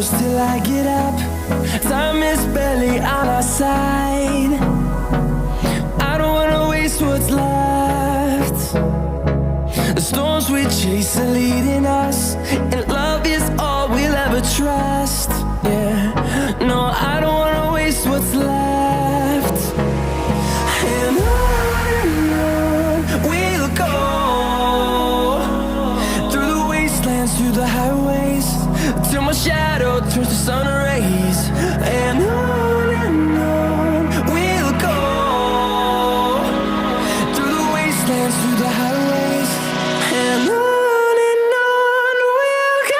close till I get up. Time is barely on our side. I don't wanna waste what's left. The storms we chase are leading us, and love is all we'll ever trust. Yeah, no, I don't wanna waste what's left. And on we'll go, through the wastelands, through the highways, till my shadow turns to sun rays. And on we'll go, through the wastelands, through the highways, and on we'll go.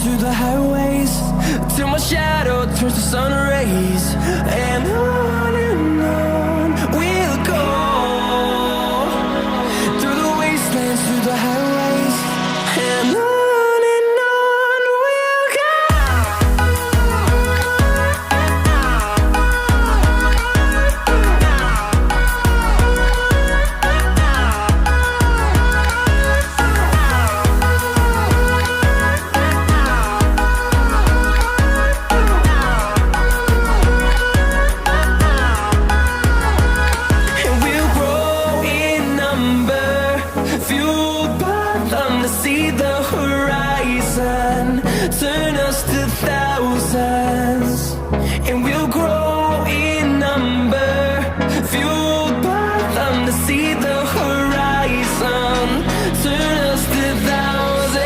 Through the highways, till my shadow turns to sun rays. And on we'll go, through the wastelands, through the highways, and on we'll go. Turn us to thousands, and we'll grow in number, fueled by them to see the horizon. Turn us to thousands,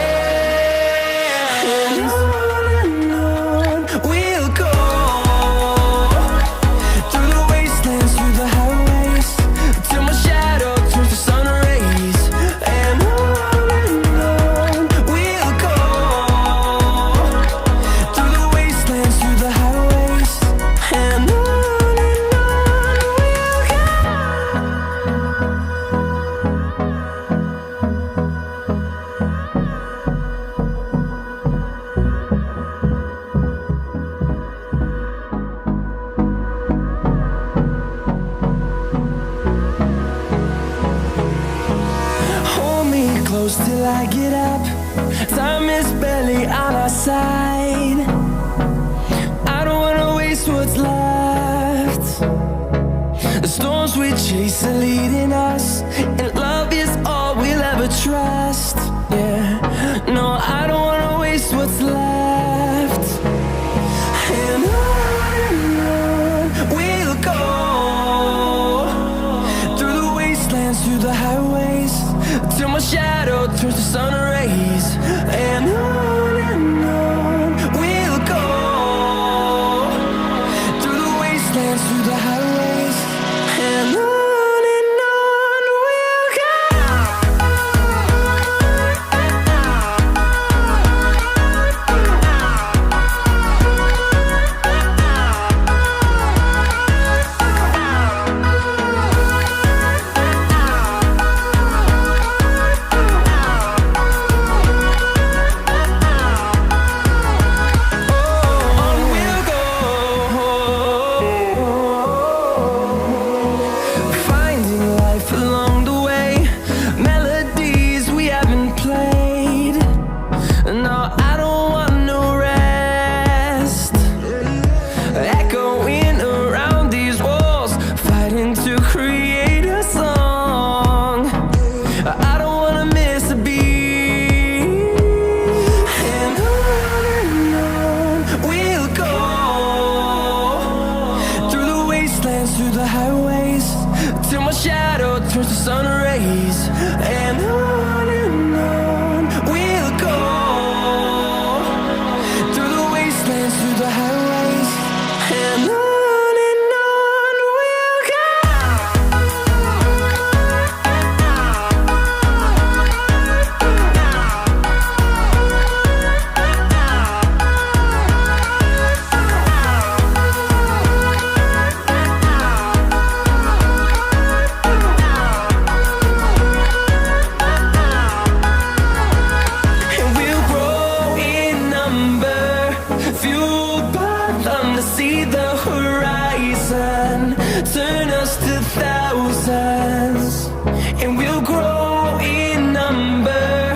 and on we'll go, through the wastelands, through the highways, till my shadow turns to sun rays. And on we'll go, through the wastelands, through the highways, and on we'll go. Hold me close till I get up. Time is barely on our side. I don't wanna waste what's left. The storms we chase are leading us, and love is all we'll ever trust. Yeah, no, I don't wanna waste what's left. And on we'll go, through the wastelands, through the highways, till my shadow turns to sun rays. And on we'll go, through the wastelands, through the highways, and on we'll go. turns to sun rays, and on we'll go, through the wastelands, through the highways, and on we'll go. See the horizon, turn us to thousands, and we'll grow in number,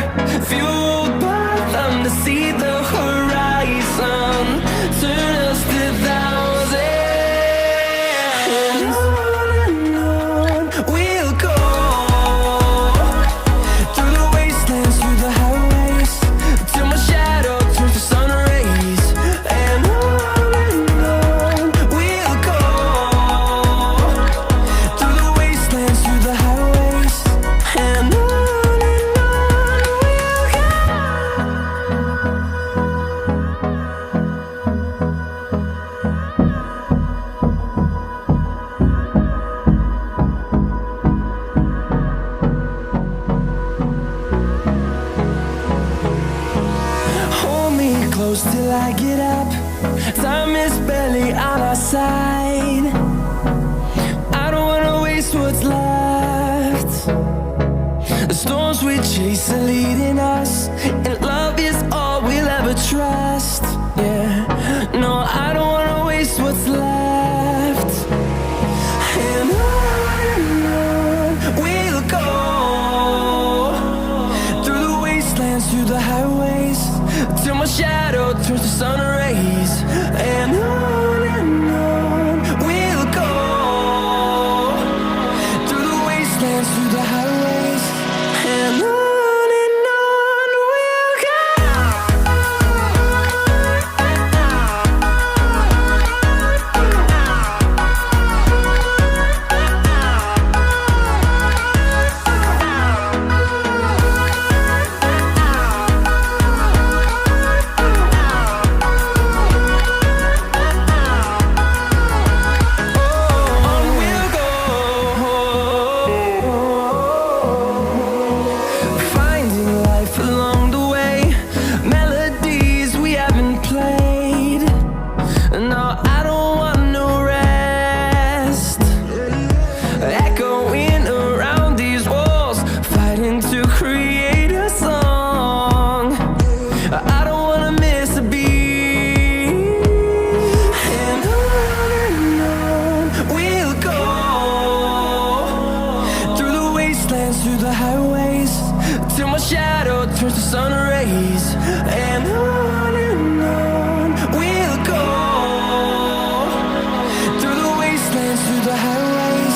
fueled by them to see the horizon, turn us to thousands, and on we'll go, through the wastelands, through the highways, till my shadow turns to sun rays, and on close till I get up. Time is barely on our side. I don't wanna waste what's left. The storms we chase are leading us, and love is all we'll ever trust. Yeah, no, I don't wanna waste what's left. And on we'll go, through the wastelands, through the highways, till my shadow turns to sun rays, and on we'll go, through the wastelands, through the highways, and on we'll go. Through the highways, till my shadow turns to sun rays, and on we'll go, through the wastelands, through the highways,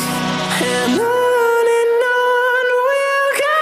and on we'll go.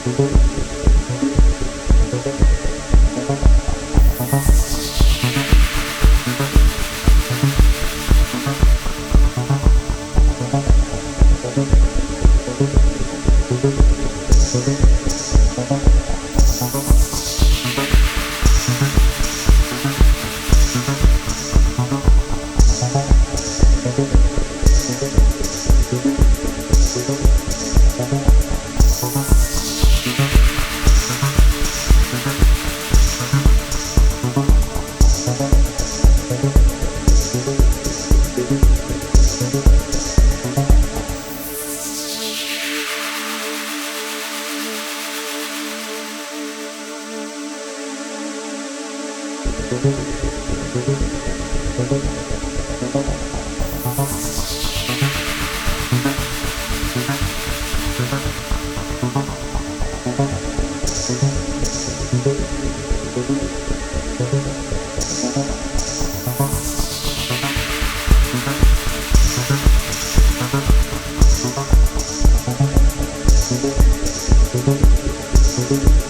Thank you.